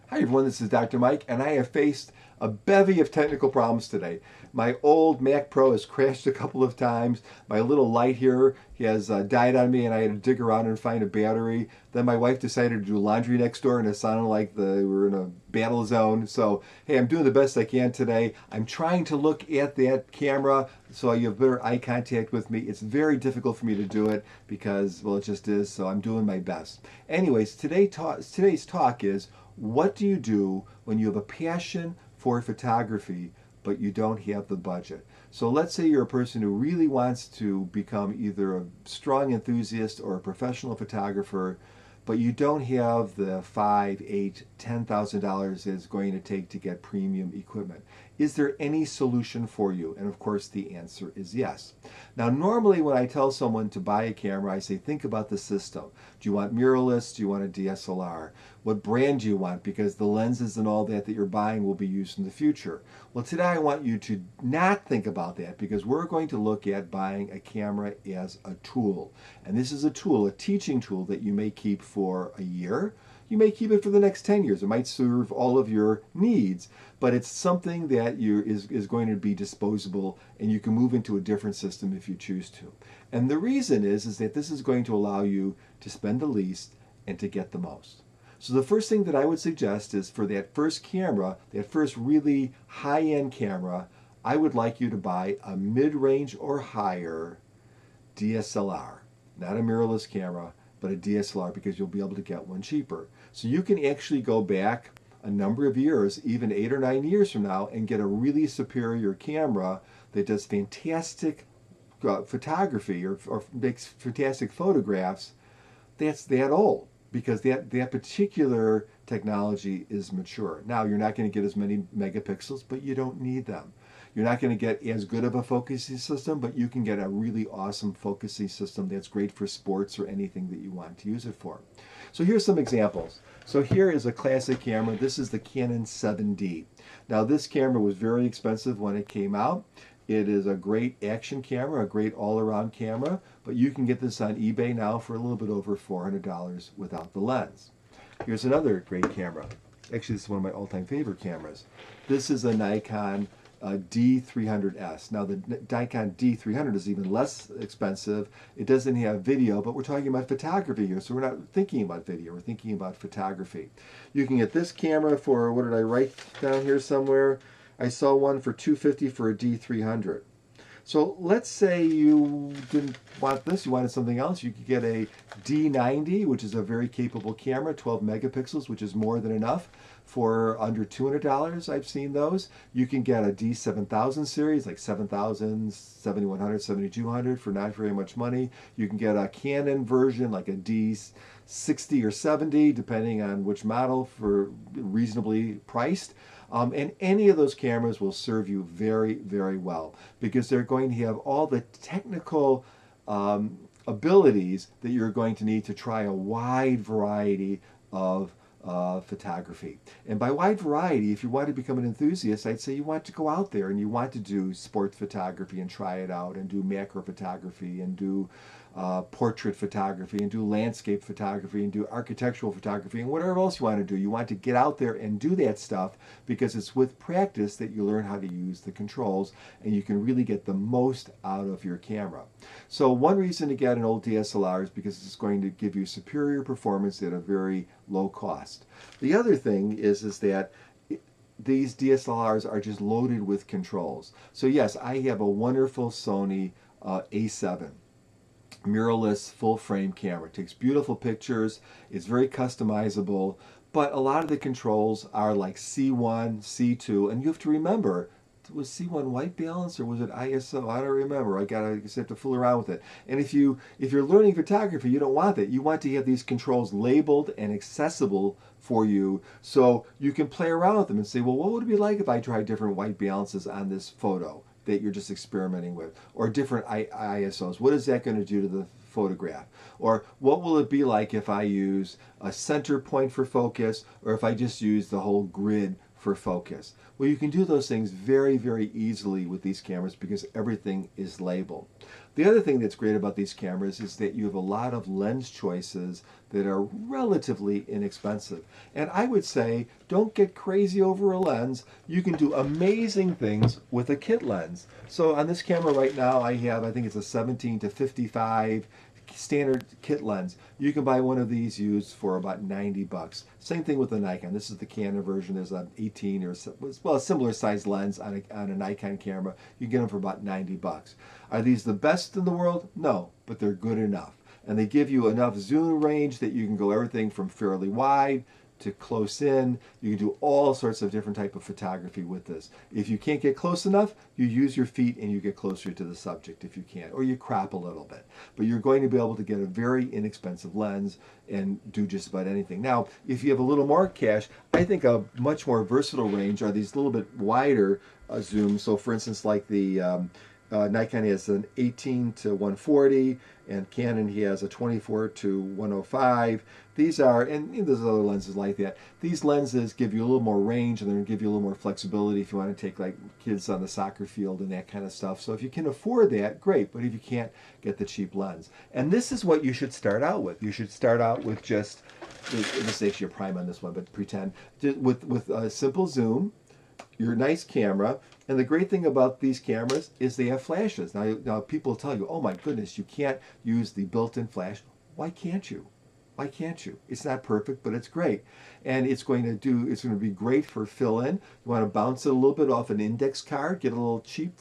Hi everyone, this is Dr. Mike, and I have faced a bevy of technical problems today. My old Mac Pro has crashed a couple of times. My little light here has died on me, and I had to dig around and find a battery. Then my wife decided to do laundry next door, and it sounded like we were in a battle zone. So, hey, I'm doing the best I can today. I'm trying to look at that camera so you have better eye contact with me. It's very difficult for me to do it because, well, it just is. So I'm doing my best. Anyways, today's talk is, what do you do when you have a passion for photography but you don't have the budget? So let's say you're a person who really wants to become either a strong enthusiast or a professional photographer, but you don't have the five, eight, $10,000 it's going to take to get premium equipment. Is there any solution for you? And of course, the answer is yes. Now, normally when I tell someone to buy a camera, I say, think about the system. Do you want mirrorless? Do you want a DSLR? What brand do you want? Because the lenses and all that you're buying will be used in the future. Well, today I want you to not think about that because we're going to look at buying a camera as a tool. And this is a tool, a teaching tool that you may keep for a year. You may keep it for the next 10 years. It might serve all of your needs, but it's something that is going to be disposable, and you can move into a different system if you choose to. And the reason is that this is going to allow you to spend the least and to get the most. So the first thing that I would suggest is for that first camera, that first really high-end camera, I would like you to buy a mid-range or higher DSLR. Not a mirrorless camera, but a DSLR, because you'll be able to get one cheaper. So you can actually go back a number of years, even 8 or 9 years from now, and get a really superior camera that does fantastic photography or makes fantastic photographs that's that old, because that particular technology is mature. Now, you're not going to get as many megapixels, but you don't need them. You're not going to get as good of a focusing system, but you can get a really awesome focusing system that's great for sports or anything that you want to use it for. So here's some examples. So here is a classic camera. This is the Canon 7D. Now, this camera was very expensive when it came out. It is a great action camera, a great all-around camera, but you can get this on eBay now for a little bit over $400 without the lens. Here's another great camera. Actually, this is one of my all-time favorite cameras. This is a Nikon D300S. Now, the Nikon D300 is even less expensive. It doesn't have video, but we're talking about photography here, so we're not thinking about video, we're thinking about photography. You can get this camera for, what did I write down here somewhere? I saw one for $250 for a D300. So let's say you didn't want this, you wanted something else. You could get a D90, which is a very capable camera, 12 megapixels, which is more than enough, for under $200. I've seen those. You can get a D7000 series, like 7000, 7100, 7200 for not very much money. You can get a Canon version, like a D60 or 70, depending on which model, for reasonably priced. And any of those cameras will serve you very, very well, because they're going to have all the technical abilities that you're going to need to try a wide variety of photography. And by wide variety, if you want to become an enthusiast, I'd say you want to go out there and you want to do sports photography and try it out, and do macro photography, and do portrait photography, and do landscape photography, and do architectural photography, and whatever else you want to do. You want to get out there and do that stuff, because it's with practice that you learn how to use the controls, and you can really get the most out of your camera. So one reason to get an old DSLR is because it's going to give you superior performance at a very low cost. The other thing is that these DSLRs are just loaded with controls. So yes, I have a wonderful Sony A7 mirrorless full frame camera. It takes beautiful pictures. It's very customizable, but a lot of the controls are like C1, C2, and you have to remember, was C1 white balance or was it ISO? I don't remember. I just have to fool around with it. And if you're learning photography, you don't want that. You want to have these controls labeled and accessible for you, so you can play around with them and say, well, what would it be like if I tried different white balances on this photo that you're just experimenting with, or different ISOs? What is that going to do to the photograph? Or what will it be like if I use a center point for focus, or if I just use the whole grid for focus. Well, you can do those things very, very easily with these cameras because everything is labeled. The other thing that's great about these cameras is that you have a lot of lens choices that are relatively inexpensive. And I would say, don't get crazy over a lens. You can do amazing things with a kit lens. So on this camera right now, I think it's a 17 to 55 standard kit lens. You can buy one of these used for about 90 bucks. Same thing with the Nikon. This is the Canon version. There's an 18 or a similar size lens on a Nikon camera. You get them for about 90 bucks. Are these the best in the world? No, but they're good enough. And they give you enough zoom range that you can go everything from fairly wide to close in. You can do all sorts of different type of photography with this. If you can't get close enough, you use your feet and you get closer to the subject if you can, or you crop a little bit. But you're going to be able to get a very inexpensive lens and do just about anything. Now, if you have a little more cash, I think a much more versatile range are these little bit wider zooms. So for instance, like the Nikon has an 18 to 140, and Canon he has a 24 to 105. These are, and there's other lenses like that. These lenses give you a little more range, and they're going to give you a little more flexibility if you want to take like kids on the soccer field and that kind of stuff. So if you can afford that, great. But if you can't, get the cheap lens. And this is what you should start out with. You should start out with just, this is actually a prime on this one, but pretend, with a simple zoom, your nice camera. And the great thing about these cameras is they have flashes. Now people tell you, oh my goodness, you can't use the built-in flash. Why can't you? Why can't you? It's not perfect, but it's great. And it's going to be great for fill-in. You want to bounce it a little bit off an index card, get a little cheap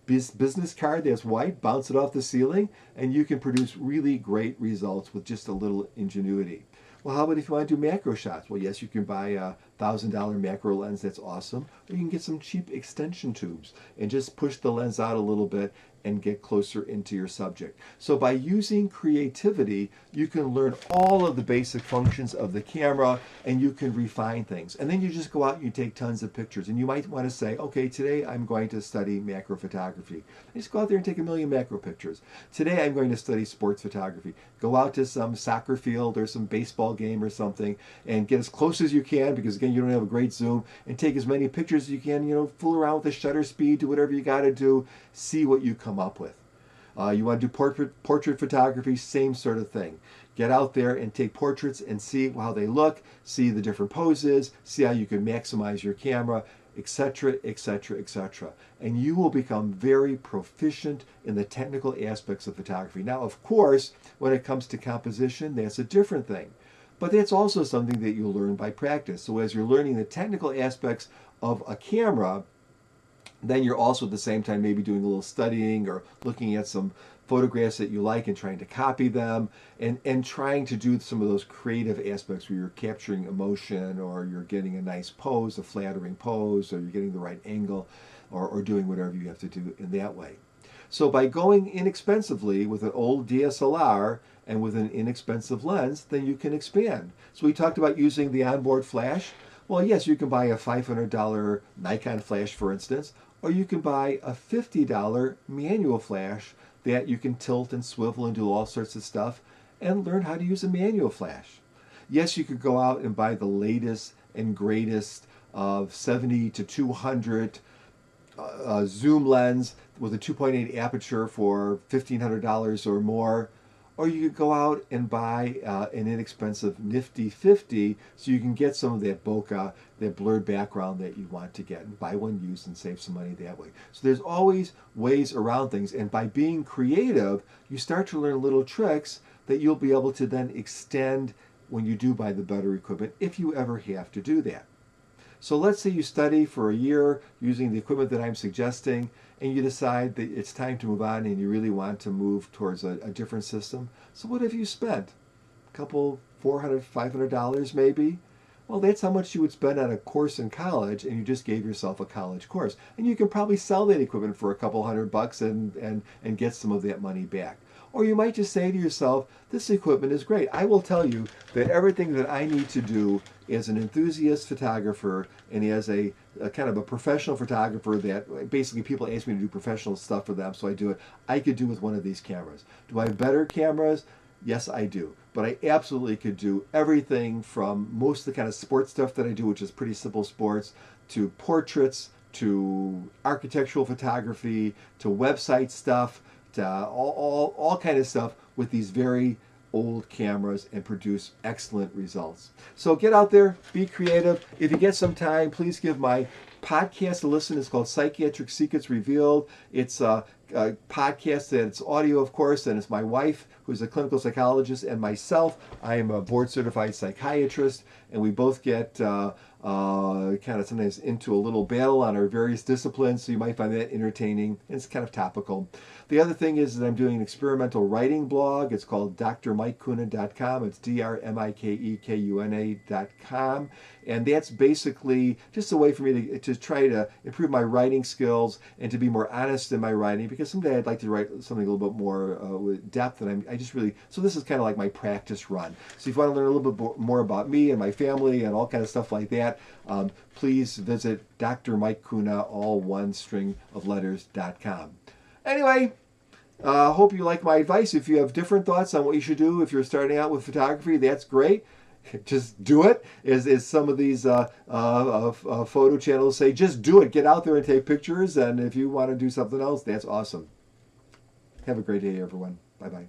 business card that's white, bounce it off the ceiling, and you can produce really great results with just a little ingenuity. Well, how about if you want to do macro shots? Well, yes, you can buy a $1,000 macro lens. That's awesome. Or you can get some cheap extension tubes and just push the lens out a little bit and get closer into your subject. So by using creativity, you can learn all of the basic functions of the camera and you can refine things. And then you just go out and you take tons of pictures. And you might want to say, okay, today I'm going to study macro photography. Just go out there and take 1,000,000 macro pictures. Today I'm going to study sports photography. Go out to some soccer field or some baseball game or something and get as close as you can, because again, you don't have a great zoom, and take as many pictures as you can, fool around with the shutter speed, do whatever you got to do, see what you come up with. You want to do portrait photography, same sort of thing. Get out there and take portraits and see how they look, see the different poses, see how you can maximize your camera, etc., etc., etc. And you will become very proficient in the technical aspects of photography. Now, of course, when it comes to composition, that's a different thing. But that's also something that you'll learn by practice. So as you're learning the technical aspects of a camera, then you're also at the same time maybe doing a little studying or looking at some photographs that you like and trying to copy them, and trying to do some of those creative aspects where you're capturing emotion, or you're getting a nice pose, a flattering pose, or you're getting the right angle, or doing whatever you have to do in that way. So by going inexpensively with an old DSLR and with an inexpensive lens, then you can expand. So we talked about using the onboard flash. Well, yes, you can buy a $500 Nikon flash, for instance, or you can buy a $50 manual flash that you can tilt and swivel and do all sorts of stuff and learn how to use a manual flash. Yes, you could go out and buy the latest and greatest of 70 to 200 zoom lens with a 2.8 aperture for $1,500 or more. Or you could go out and buy an inexpensive nifty 50 so you can get some of that bokeh, that blurred background that you want to get, and buy one used and save some money that way. So there's always ways around things, and by being creative, you start to learn little tricks that you'll be able to then extend when you do buy the better equipment, if you ever have to do that. So let's say you study for a year using the equipment that I'm suggesting, and you decide that it's time to move on and you really want to move towards a different system. So what have you spent? A couple, $400, $500 maybe? Well, that's how much you would spend on a course in college, and you just gave yourself a college course. And you can probably sell that equipment for a couple $100 and get some of that money back. Or you might just say to yourself, this equipment is great. I will tell you that everything that I need to do as an enthusiast photographer and as a kind of a professional photographer, that basically people ask me to do professional stuff for them, so I do it, I could do with one of these cameras. Do I have better cameras? Yes, I do. But I absolutely could do everything from most of the kind of sports stuff that I do, which is pretty simple sports, to portraits, to architectural photography, to website stuff, to all kind of stuff with these very old cameras and produce excellent results. So get out there, be creative. If you get some time, please give my podcast a listen. It's called Psychiatric Secrets Revealed. It's a podcast that's audio, of course, and it's my wife, who's a clinical psychologist, and myself. I am a board certified psychiatrist, and we both get kind of sometimes into a little battle on our various disciplines, so you might find that entertaining. It's kind of topical. The other thing is that I'm doing an experimental writing blog. It's called drmikekuna.com. It's drmikekuna.com. And that's basically just a way for me to try to improve my writing skills and to be more honest in my writing, because someday I'd like to write something a little bit more with depth. And I just really, so this is kind of like my practice run. So if you want to learn a little bit more about me and my family and all kind of stuff like that, please visit Dr. Mike Kuna, all one string of letters.com. Anyway, hope you like my advice. If you have different thoughts on what you should do if you're starting out with photography, that's great. Just do it. As some of these photo channels say, just do it. Get out there and take pictures. And if you want to do something else, that's awesome. Have a great day, everyone. Bye-bye.